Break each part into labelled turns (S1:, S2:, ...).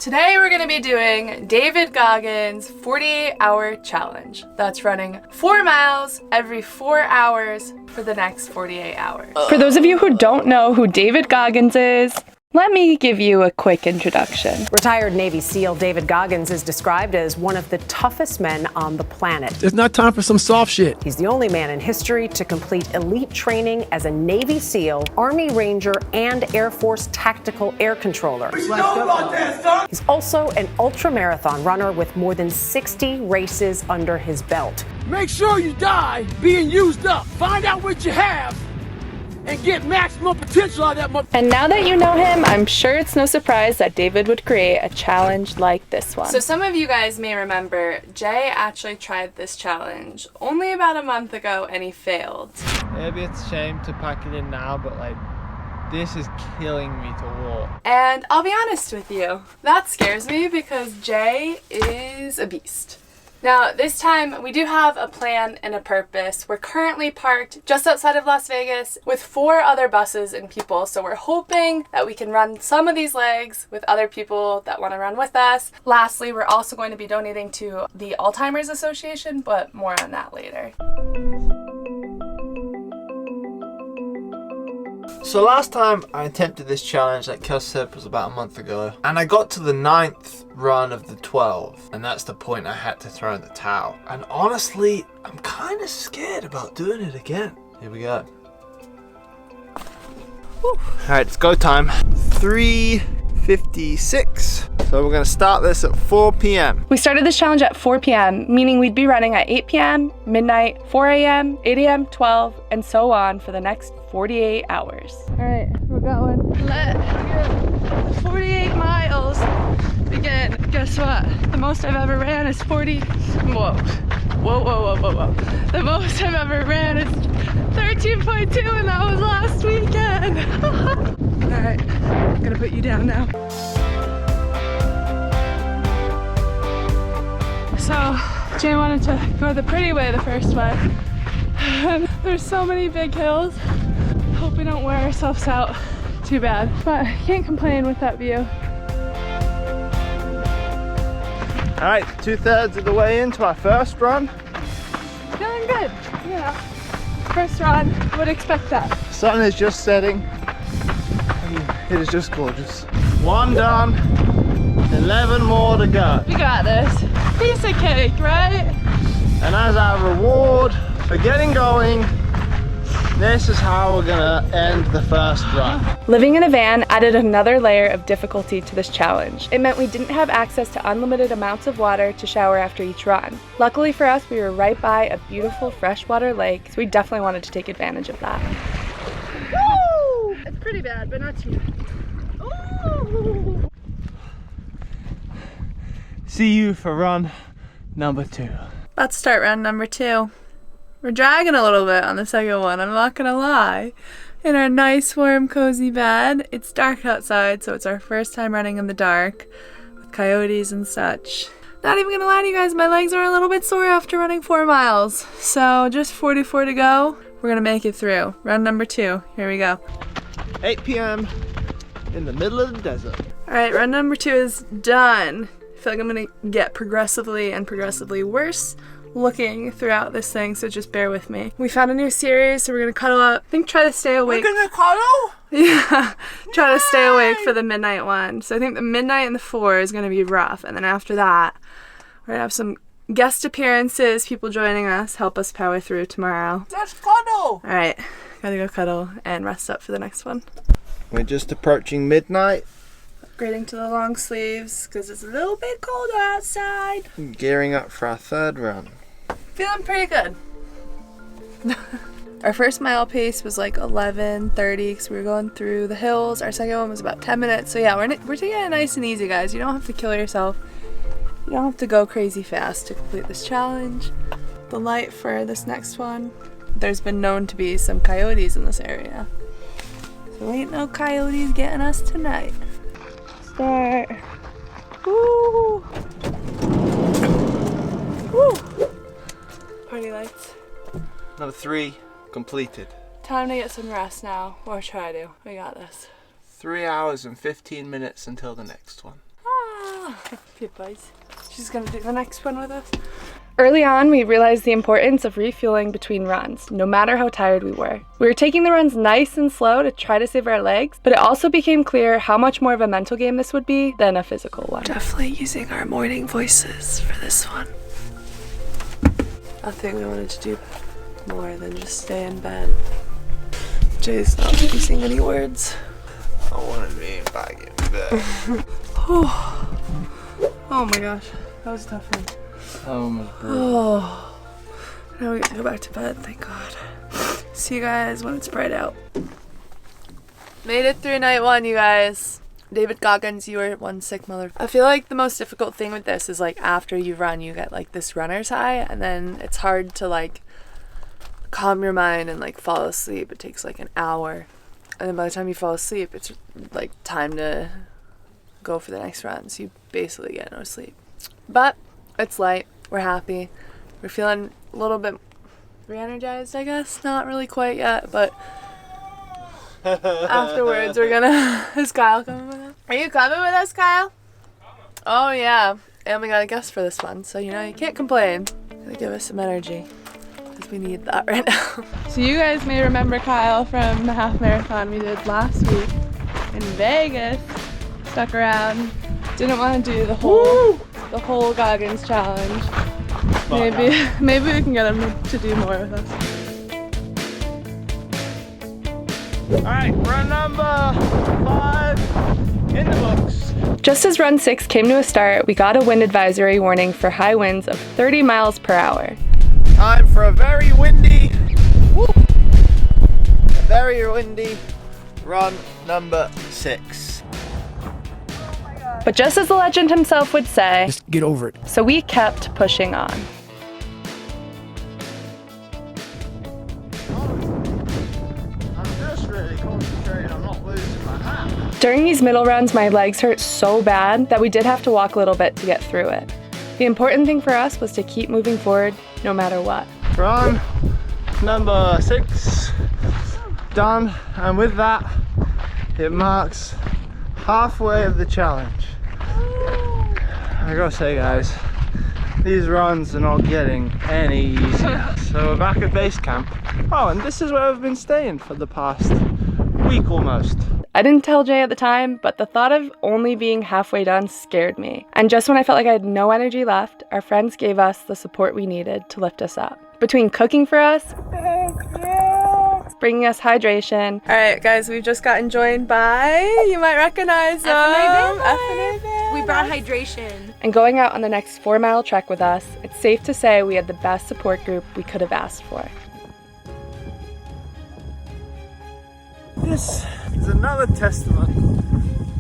S1: Today we're going to be doing David Goggins' 48-hour challenge. That's running 4 miles every 4 hours for the next 48 hours. For those of you who don't know who David Goggins is, let me give you a quick introduction.
S2: Retired Navy SEAL David Goggins is described as one of the toughest men on the planet.
S3: It's not time for some soft shit.
S2: He's the only man in history to complete elite training as a Navy SEAL, Army Ranger, and Air Force Tactical Air Controller.
S4: What you know about that, son?
S2: He's also an ultramarathon runner with more than 60 races under his belt.
S3: Make sure you die being used up. Find out what you have and get maximum potential out of that
S1: And now that you know him, I'm sure it's no surprise that David would create a challenge like this one. So some of you guys may remember, Jay actually tried this challenge only about a month ago and he failed.
S5: Maybe it's a shame to pack it in now, but like, this is killing me to walk.
S1: And I'll be honest with you, that scares me because Jay is a beast. Now, this time we do have a plan and a purpose. We're currently parked just outside of Las Vegas with 4 other buses and people, so we're hoping that we can run some of these legs with other people that want to run with us. Lastly, we're also going to be donating to the Alzheimer's Association, but more on that later.
S6: So last time I attempted this challenge, like Kels said, was about a month ago, and I got to the 9th run of the 12, and that's the point I had to throw in the towel. And honestly, I'm kind of scared about doing it again. Here we go. Alright, it's go time. 3:56. So we're gonna start this at 4 p.m.
S1: We started this challenge at 4 p.m., meaning we'd be running at 8 p.m., midnight, 4 a.m., 8 a.m., 12, and so on for the next 48 hours. All right, we're going. Let 48 miles begin. Guess what? The most I've ever ran is 40. Whoa. Whoa, whoa, whoa, whoa, whoa. The most I've ever ran is 13.2, and that was last weekend. All right, I'm gonna put you down now. So, Jay wanted to go the pretty way the first way. And there's so many big hills. Hope we don't wear ourselves out too bad. But can't complain with that view.
S6: Alright, 2/3 of the way into our first run.
S1: Feeling good, you know. First run, would expect that.
S6: Sun is just setting. And it is just gorgeous. 1 done, 11 more to go.
S1: We got this. Piece of cake, right?
S6: And as our reward for getting going, this is how we're gonna end the first run.
S1: Living in a van added another layer of difficulty to this challenge. It meant we didn't have access to unlimited amounts of water to shower after each run. Luckily for us, we were right by a beautiful freshwater lake, so we definitely wanted to take advantage of that. Woo! It's pretty bad, but not too bad. Ooh.
S5: See you for run number 2.
S1: Let's start run number 2. We're dragging a little bit on the second one, I'm not gonna lie. In our nice, warm, cozy bed. It's dark outside, so it's our first time running in the dark with coyotes and such. Not even gonna lie to you guys, my legs are a little bit sore after running 4 miles. So just 44 to go. We're gonna make it through. Run number 2, here we go.
S6: 8 p.m. in the middle of the desert.
S1: All right, run number 2 is done. I feel like I'm gonna get progressively worse looking throughout this thing, so just bear with me. We found a new series, so we're gonna cuddle up. I think try to stay awake.
S6: We're gonna cuddle?
S1: Yeah, try to stay awake for the midnight one. So I think the midnight and the 4 is gonna be rough, and then after that, we're gonna have some guest appearances, people joining us, help us power through tomorrow.
S6: Let's cuddle!
S1: All right, gotta go cuddle and rest up for the next one.
S6: We're just approaching midnight.
S1: Upgrading to the long sleeves because it's a little bit colder outside.
S6: Gearing up for our 3rd run.
S1: Feeling pretty good. Our first mile pace was like 11:30 because we were going through the hills. Our second one was about 10 minutes. So yeah, we're taking it nice and easy, guys. You don't have to kill yourself. You don't have to go crazy fast to complete this challenge. The light for this next one, there's been known to be some coyotes in this area. So ain't no coyotes getting us tonight. Start. Woo! Woo! Party lights.
S6: Number 3 completed.
S1: Time to get some rest now, or try to. We got this.
S6: 3 hours and 15 minutes until the next one.
S1: Ah. Okay, boys. She's gonna do the next one with us. Early on, we realized the importance of refueling between runs, no matter how tired we were. We were taking the runs nice and slow to try to save our legs, but it also became clear how much more of a mental game this would be than a physical one. Definitely using our morning voices for this one. I think we wanted to do more than just stay in bed. Jay's not using any words.
S6: I want to be back in bed.
S1: Oh my gosh, that was a tough one.
S5: Oh,
S1: Now we get to go back to bed, thank God. See you guys when it's bright out. Made it through night one, you guys. David Goggins, you were one sick mother. I feel like the most difficult thing with this is like after you run, you get like this runner's high, and then it's hard to like calm your mind and like fall asleep. It takes like an hour. And then by the time you fall asleep, it's like time to go for the next run. So you basically get no sleep. But it's light. We're happy. We're feeling a little bit re-energized, I guess. Not really quite yet, but afterwards we're gonna... Is Kyle coming with us? Are you coming with us, Kyle? Oh yeah. And we got a guest for this one, so you know, you can't complain. Gonna give us some energy, because we need that right now. So you guys may remember Kyle from the half marathon we did last week in Vegas. Stuck around. Didn't want to do the whole Goggins challenge. Maybe we can get him to do more with us.
S5: Alright, run number 5 in the books.
S1: Just as run 6 came to a start, we got a wind advisory warning for high winds of 30 miles per hour.
S6: Time for a very windy run number 6.
S1: But just as the legend himself would say,
S3: Just get over it.
S1: so we kept pushing on.
S6: I'm just really concentrating on not losing my hat.
S1: During these middle runs, my legs hurt so bad that we did have to walk a little bit to get through it. The important thing for us was to keep moving forward no matter what.
S5: Run number 6 done, and with that it marks halfway of the challenge. I gotta say, guys, these runs are not getting any easier. So we're back at base camp. Oh, and this is where I've been staying for the past week almost.
S1: I didn't tell Jay at the time, but the thought of only being halfway done scared me. And just when I felt like I had no energy left, our friends gave us the support we needed to lift us up. Between cooking for us, bringing us hydration. All right, guys, we've just gotten joined by, you might recognize them,
S4: We brought hydration.
S1: and going out on the next 4-mile trek with us, it's safe to say we had the best support group we could have asked for.
S5: This is another testament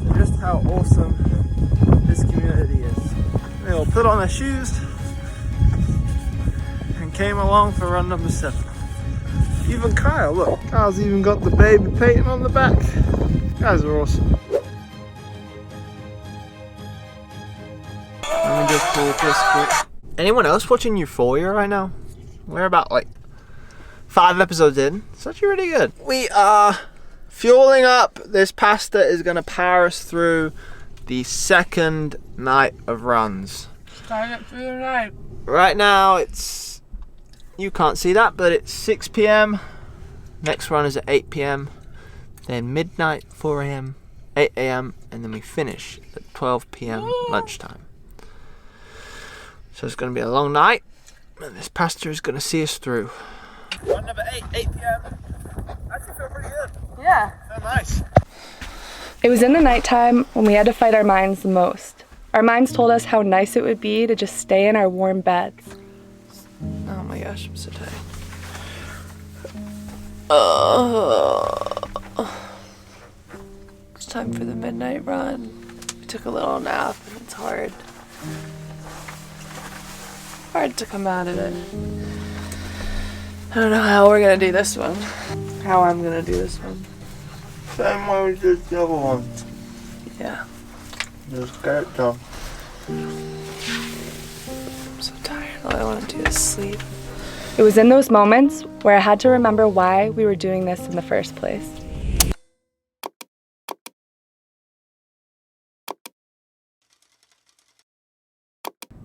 S5: to just how awesome this community is. They all put on their shoes and came along for run number 7. Even Kyle, look, Kyle's even got the baby Peyton on the back. You guys are awesome. Let me just pull this quick.
S6: Anyone else watching Euphoria right now? We're about like 5 episodes in. It's actually really good. We are fueling up. This pasta is going to power us through the second night of runs.
S1: Starting through the night.
S6: Right now it's, you can't see that, but it's 6 p.m. Next run is at 8 p.m. Then midnight, 4 a.m., 8 a.m. and then we finish at 12 p.m. lunchtime. So it's going to be a long night, and this pasta is going to see us through. Run number 8 p.m. Actually feel pretty good.
S1: Yeah.
S6: Feel nice.
S1: It was in the nighttime when we had to fight our minds the most. Our minds told us how nice it would be to just stay in our warm beds. Oh my gosh, I'm so tired. It's time for the midnight run. We took a little nap and it's hard. Hard to come out of it. I don't know how we're gonna do this one. How I'm gonna do this one.
S6: Same way we did the other one.
S1: Yeah.
S6: Just get it done.
S1: I'm so tired. All I want to do is sleep. It was in those moments where I had to remember why we were doing this in the first place.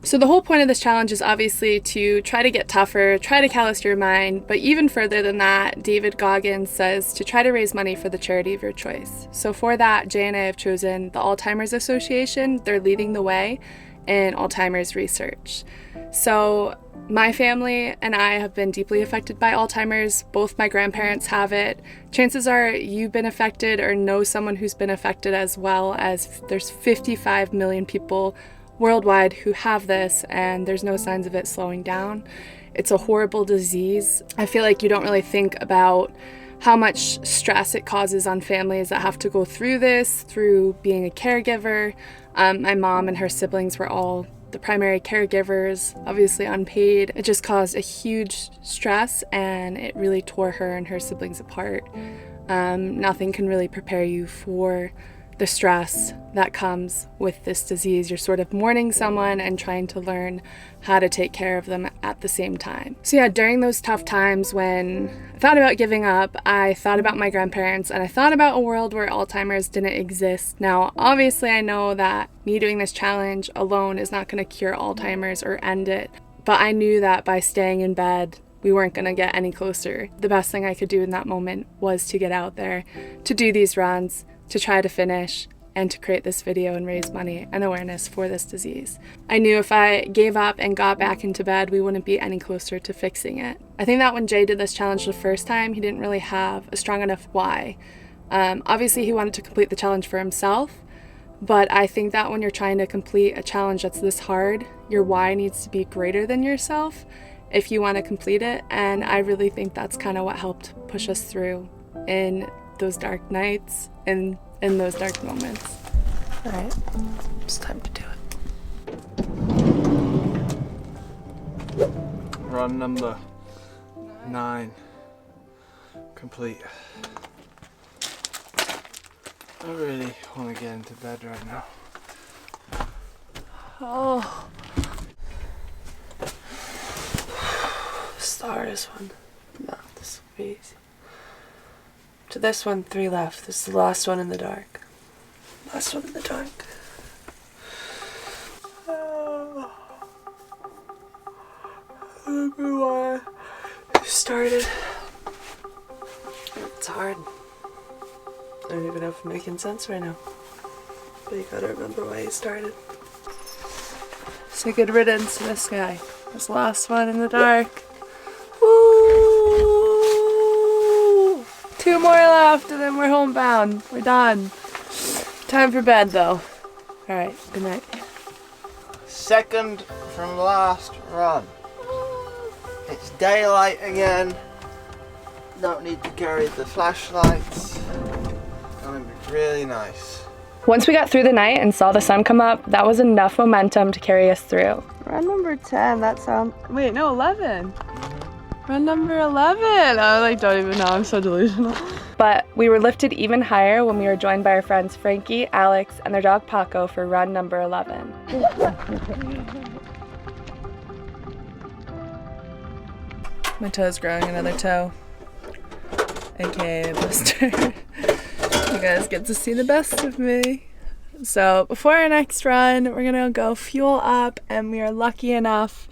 S1: So the whole point of this challenge is obviously to try to get tougher, try to callous your mind, but even further than that, David Goggins says to try to raise money for the charity of your choice. So for that, Jay and I have chosen the Alzheimer's Association. They're leading the way in Alzheimer's research. So my family and I have been deeply affected by Alzheimer's. Both my grandparents have it. Chances are you've been affected or know someone who's been affected, as well as there's 55 million people worldwide who have this, and there's no signs of it slowing down. It's a horrible disease. I feel like you don't really think about how much stress it causes on families that have to go through this, through being a caregiver. My mom and her siblings were all the primary caregivers, obviously unpaid. It just caused a huge stress, and it really tore her and her siblings apart. Nothing can really prepare you for the stress that comes with this disease. You're sort of mourning someone and trying to learn how to take care of them at the same time. So yeah, during those tough times when I thought about giving up, I thought about my grandparents, and I thought about a world where Alzheimer's didn't exist. Now, obviously I know that me doing this challenge alone is not going to cure Alzheimer's or end it, but I knew that by staying in bed, we weren't going to get any closer. The best thing I could do in that moment was to get out there, to do these runs, to try to finish, and to create this video and raise money and awareness for this disease. I knew if I gave up and got back into bed, we wouldn't be any closer to fixing it. I think that when Jay did this challenge the first time, he didn't really have a strong enough why. Obviously he wanted to complete the challenge for himself, but I think that when you're trying to complete a challenge that's this hard, your why needs to be greater than yourself if you want to complete it. And I really think that's kind of what helped push us through in those dark nights and in those dark moments.
S4: All right, it's time to do it.
S5: Run number 9 complete. I really want to get into bed right now.
S4: Oh. This is the hardest one. No, this will be easy. To this one, 3 left. This is the last one in the dark. Last one in the dark. Oh. I don't know why I started. It's hard. I don't even know if I'm making sense right now. But you gotta remember why you started. Say good riddance to this guy. This last one in the dark. Woo! 2 more left and then we're homebound. We're done. Time for bed though. Alright, good night.
S5: Second from last run. It's daylight again. Don't need to carry the flashlights. Gonna be really nice.
S1: Once we got through the night and saw the sun come up, that was enough momentum to carry us through.
S4: Run number 10, that sounds... Wait, no, 11. Run number 11. I don't even know, I'm so delusional.
S1: But we were lifted even higher when we were joined by our friends Frankie, Alex, and their dog Paco for run number 11.
S4: My toe's growing another toe, aka a blister. You guys get to see the best of me. So before our next run, we're gonna go fuel up, and we are lucky enough,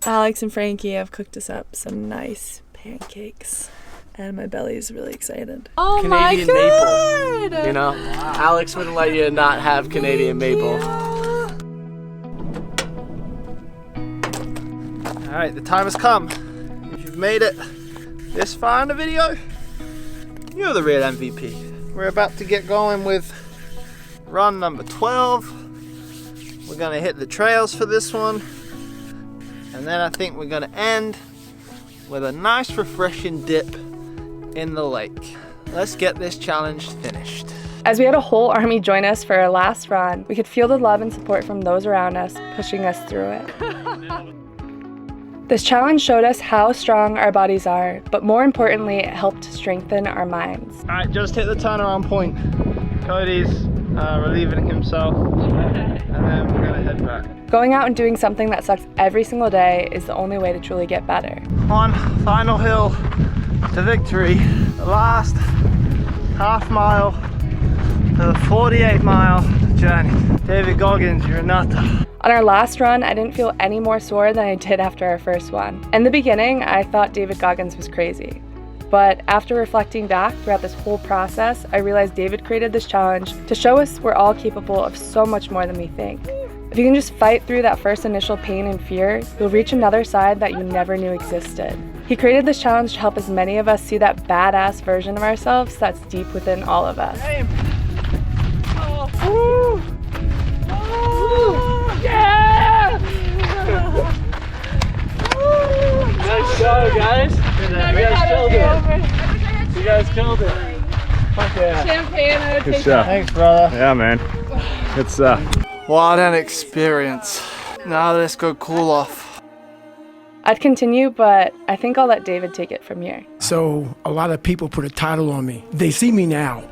S4: Alex and Frankie have cooked us up some nice pancakes, and my belly's really excited.
S1: Oh
S3: Canadian
S1: my God!
S3: maple. You know, Alex wouldn't let you not have Canadian maple.
S5: All right, the time has come. If you've made it this far in the video, you're the real MVP. We're about to get going with run number 12. We're gonna hit the trails for this one. And then I think we're gonna end with a nice refreshing dip in the lake. Let's get this challenge finished.
S1: As we had a whole army join us for our last run, we could feel the love and support from those around us, pushing us through it. This challenge showed us how strong our bodies are, but more importantly, it helped to strengthen our minds.
S5: All right, just hit the turnaround point. Cody's relieving himself, and then we're gonna head back.
S1: Going out and doing something that sucks every single day is the only way to truly get better.
S5: One final hill to victory. The last half mile of the 48-mile journey. David Goggins, you're a nutter.
S1: On our last run, I didn't feel any more sore than I did after our first one. In the beginning, I thought David Goggins was crazy. But after reflecting back throughout this whole process, I realized David created this challenge to show us we're all capable of so much more than we think. If you can just fight through that first initial pain and fear, you'll reach another side that you never knew existed. He created this challenge to help as many of us see that badass version of ourselves that's deep within all of us.
S3: Oh. Yeah! Nice go, guys. You guys killed it. Fuck yeah.
S1: Champagne,
S7: Good stuff.
S5: Thanks, brother.
S7: Yeah, man. It's
S5: What an experience. Now let's go cool off.
S1: I'd continue, but I think I'll let David take it from here.
S8: So a lot of people put a title on me. They see me now.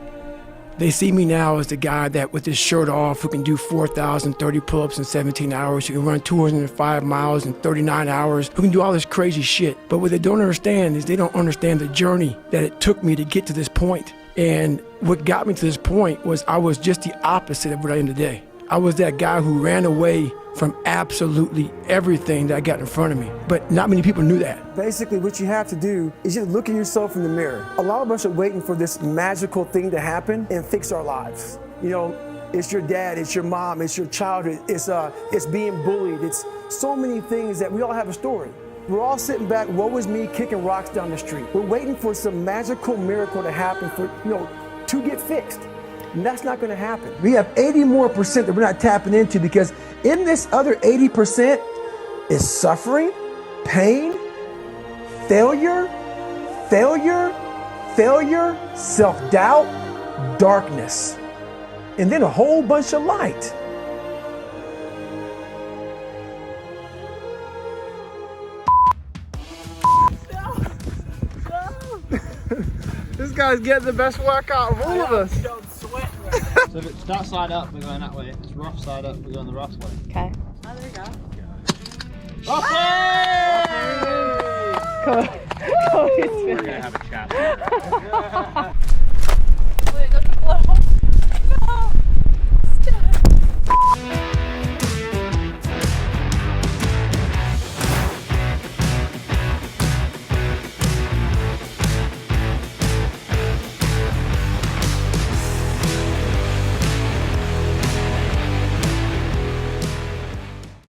S8: They see me now as the guy that with his shirt off who can do 4,030 pull-ups in 17 hours, who can run 205 miles in 39 hours, who can do all this crazy shit. But what they don't understand is they don't understand the journey that it took me to get to this point. And what got me to this point was I was just the opposite of what I am today. I was that guy who ran away from absolutely everything that I got in front of me. But not many people knew that.
S9: Basically, what you have to do is just look at yourself in the mirror. A lot of us are waiting for this magical thing to happen and fix our lives. You know, it's your dad, it's your mom, it's your childhood, it's being bullied. It's so many things that we all have a story. We're all sitting back, woe is me, kicking rocks down the street. We're waiting for some magical miracle to happen to get fixed. And that's not gonna happen. We have 80% more that we're not tapping into because in this other 80% is suffering, pain, failure, self-doubt, darkness, and then a whole bunch of light.
S5: This guy's getting the best workout of all of us.
S6: So if it's that side up, we're going that way. If it's rough side up, we're going the rough way.
S1: Okay.
S6: Rough way!
S1: Cool.
S7: we're gonna have a chat.